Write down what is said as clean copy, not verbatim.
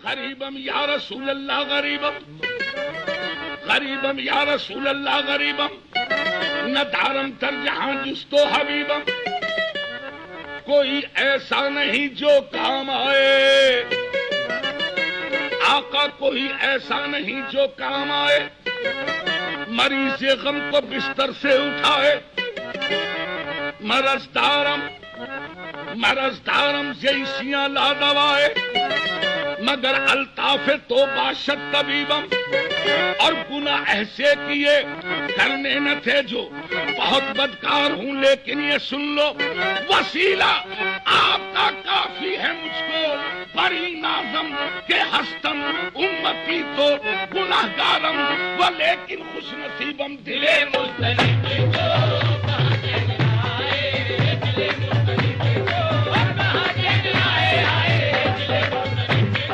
غریبم یا رسول اللہ غریبم، غریبم یا رسول اللہ غریبم، نہ دارم تر جہاں جس تو حبیبم، کوئی ایسا نہیں جو کام آئے آقا، کوئی ایسا نہیں جو کام آئے، مریض غم کو بستر سے اٹھائے، مرض دارم جیسیاں لا دوائے، مگر الطاف تو باشد طبیبم، اور گناہ ایسے کیے کرنے نہ تھے جو، بہت بدکار ہوں لیکن یہ سن لو، وسیلہ آپ کا کافی ہے مجھ کو، بڑی نازم کہ ہستم امتی تو گناہگارم، و لیکن خوش نصیبم دلے مجتنب